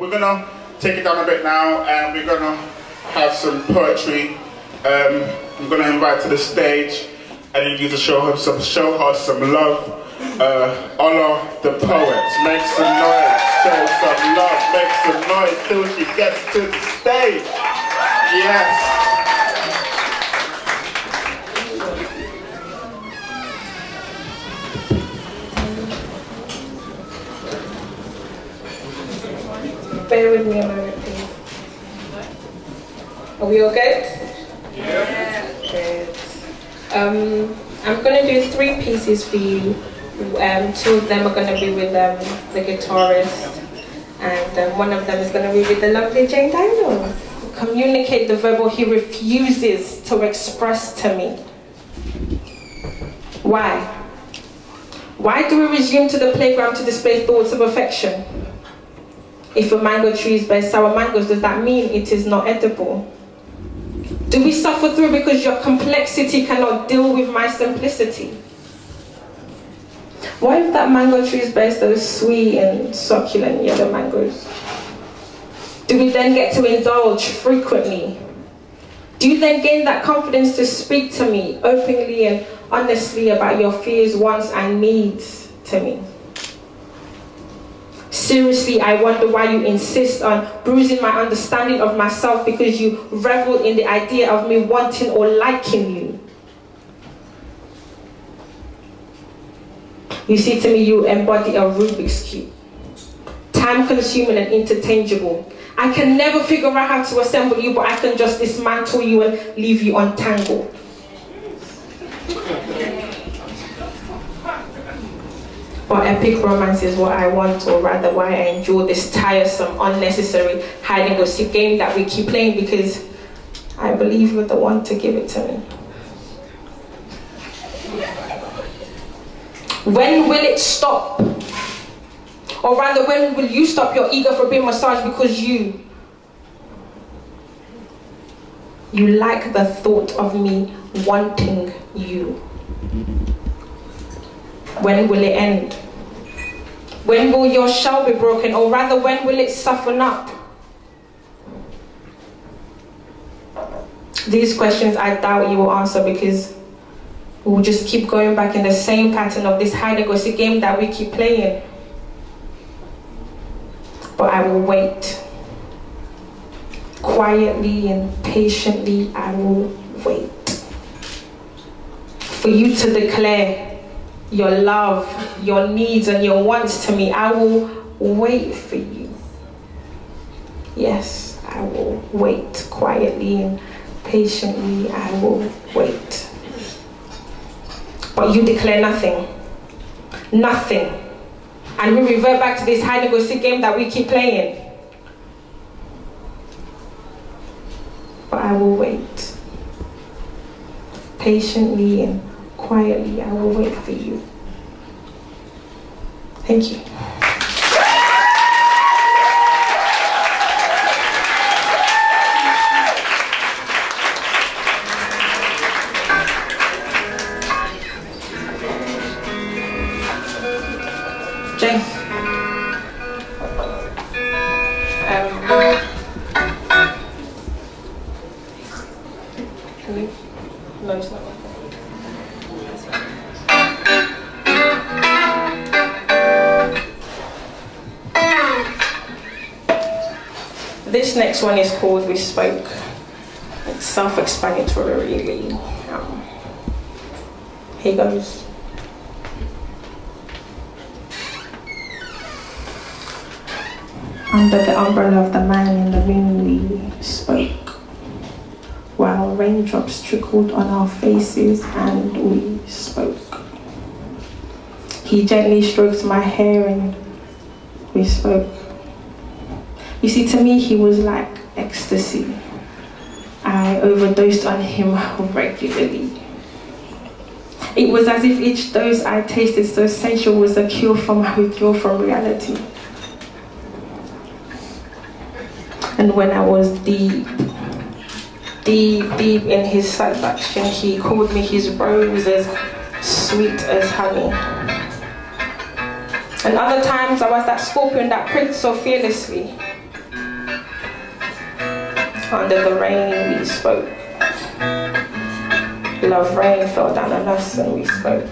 we're gonna take it down a bit now, and we're gonna have some poetry. I'm gonna invite to the stage, and you need to show her some love. Ola the Poet, make some noise, show some love, make some noise till she gets to the stage. Yes. Bear with me a moment, please. Are we all good? Yeah. Good. I'm going to do 3 pieces for you. 2 of them are going to be with the guitarist, and 1 of them is going to be with the lovely Jane Daniels. Communicate the verbal he refuses to express to me. Why? Why do we resume to the playground to display thoughts of affection? If a mango tree is bears sour mangoes, does that mean it is not edible? Do we suffer through because your complexity cannot deal with my simplicity? What if that mango tree bears those sweet and succulent yellow mangoes? Do we then get to indulge frequently? Do you then gain that confidence to speak to me openly and honestly about your fears, wants, and needs to me? Seriously, I wonder why you insist on bruising my understanding of myself because you revel in the idea of me wanting or liking you. You see, to me, you embody a Rubik's Cube. Time-consuming and interchangeable. I can never figure out how to assemble you, but I can just dismantle you and leave you untangled. But epic romance is what I want, or rather why I endure this tiresome, unnecessary hide-and-go-seek game that we keep playing, because I believe you're the one to give it to me. When will it stop? Or rather, when will you stop your ego from being massaged because you like the thought of me wanting you? When will it end? When will your shell be broken? Or rather, when will it soften up? These questions I doubt you will answer, because we'll just keep going back in the same pattern of this hide-and-go-seek game that we keep playing. But I will wait. Quietly and patiently, I will wait. For you to declare your love, your needs, and your wants to me. I will wait for you. Yes, I will wait. Quietly and patiently, I will wait. But you declare nothing. Nothing. And we revert back to this hide-and-go-seek game that we keep playing. But I will wait. Patiently and quietly, I will wait for you. Thank you. Jane. No, it's not. This next one is called We Spoke. It's self-explanatory, really. Here goes. Under the umbrella of the man in the room, we spoke, while raindrops trickled on our faces, and we spoke. He gently stroked my hair and we spoke. You see, to me, he was like ecstasy. I overdosed on him regularly. It was as if each dose I tasted so sensual was a cure for my withdrawal from reality. And when I was deep in his satisfaction, he called me his rose, as sweet as honey. And other times I was that scorpion that pricked so fearlessly. Under the rain we spoke. Love rain fell down on us and we spoke.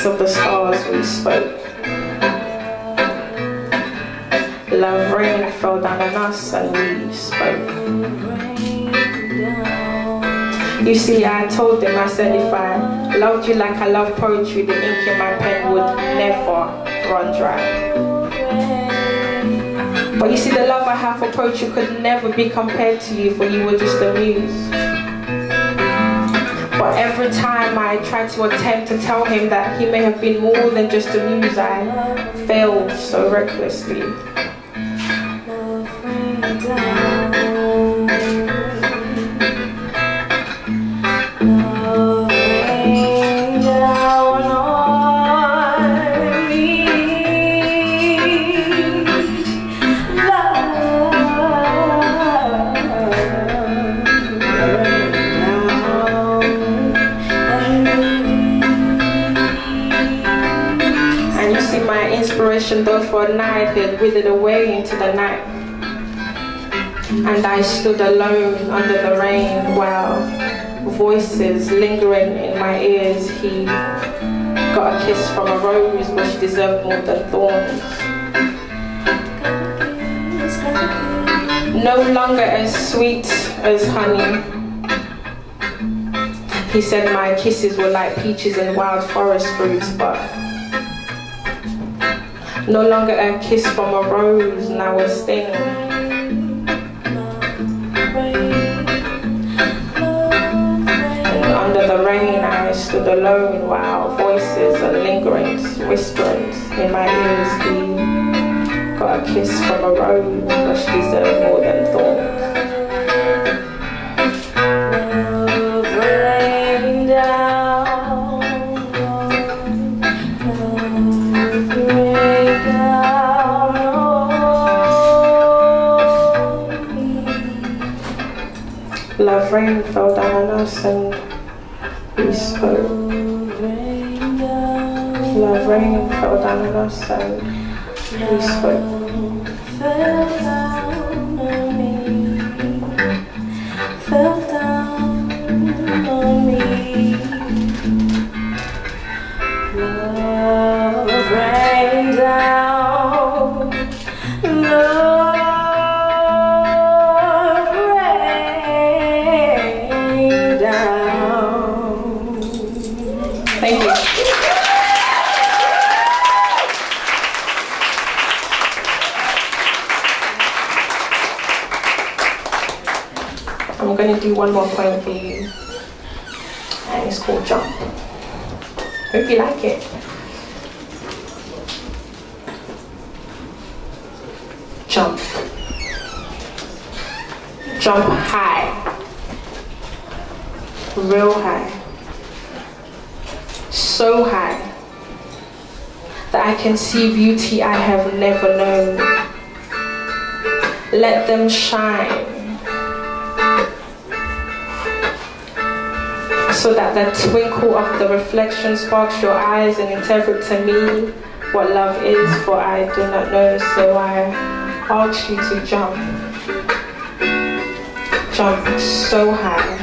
Of the stars we spoke. Love rain fell down on us and we spoke. You see, I told them, I said if I loved you like I love poetry, the ink in my pen would never run dry. But you see, the love I have for poetry could never be compared to you, for you were just a muse. But every time I tried to attempt to tell him that he may have been more than just a muse, I failed so recklessly. Though for a night had withered away into the night, and I stood alone under the rain while voices lingering in my ears. He got a kiss from a rose, but she deserved more than thorns. No longer as sweet as honey, he said my kisses were like peaches and wild forest fruits, but no longer a kiss from a rose, now a sting. And under the rain I stood alone while voices and lingerings, whisperings in my ears. He got a kiss from a rose, but she deserved more than thorns. Love rain fell down on us and we spoke. Love rain fell down on us and we spoke. Fell down on me, fell down on me. Love rain down, love. Thank you. I'm going to do one more poem for you, and it's called Jump. Hope you like it. Jump. Jump high. Real high. So high that I can see beauty I have never known. Let them shine so that the twinkle of the reflection sparks your eyes and interpret to me what love is, for I do not know. So I ask you to jump. Jump so high,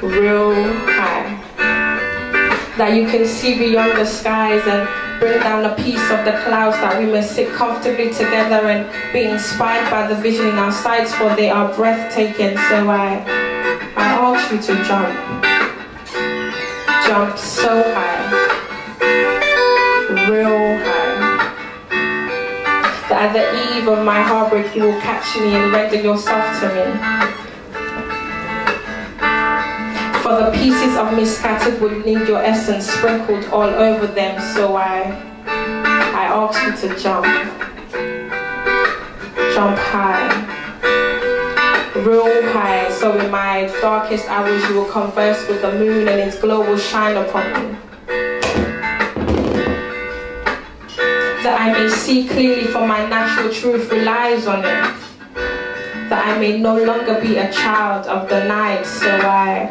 real high, that you can see beyond the skies and bring down a piece of the clouds, that we may sit comfortably together and be inspired by the vision in our sights, for they are breathtaking. So I ask you to jump. Jump so high, real high, that at the eve of my heartbreak you will catch me and render yourself to me. For the pieces of me scattered would need your essence sprinkled all over them. So I ask you to jump. Jump high, real high. So in my darkest hours you will converse with the moon and its glow will shine upon me. That I may see clearly, for my natural truth relies on it. That I may no longer be a child of the night, so I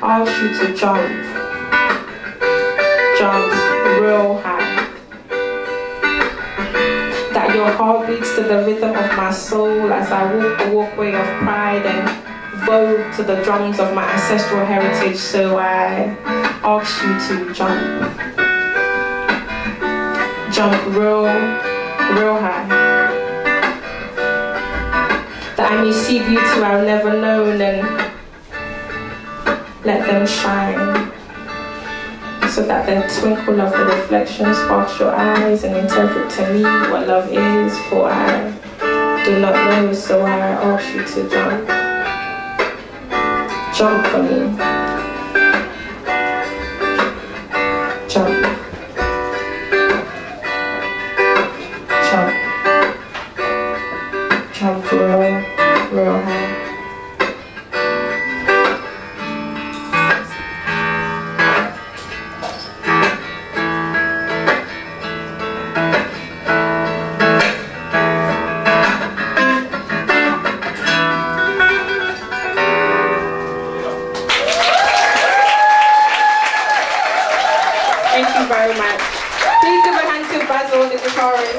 ask you to jump real high. That your heart beats to the rhythm of my soul as I walk the walkway of pride and vogue to the drums of my ancestral heritage, so I ask you to jump real high. That I may see beauty I've never known and let them shine, so that the twinkle of the reflection sparks your eyes and interpret to me what love is, for I do not know, so I ask you to jump for me, jump real high. Thank you very much. Please give a hand to Basil, the guitarist,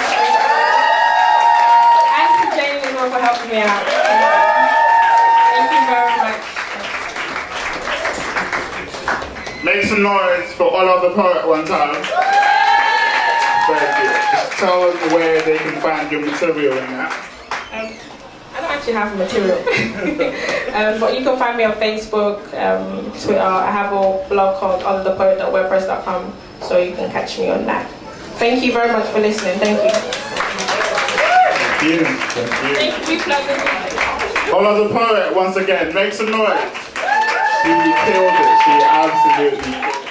and to Jane as well for helping me out. Thank you very much. Make some noise for Ola The Poet one time. Very good. Just tell them where they can find your material in that. I don't actually have material, but you can find me on Facebook, Twitter. I have a blog called olathepoet.wordpress.com, so you can catch me on that. Thank you very much for listening. Thank you. Thank you. Ola The Poet, once again, make some noise. She killed it. She absolutely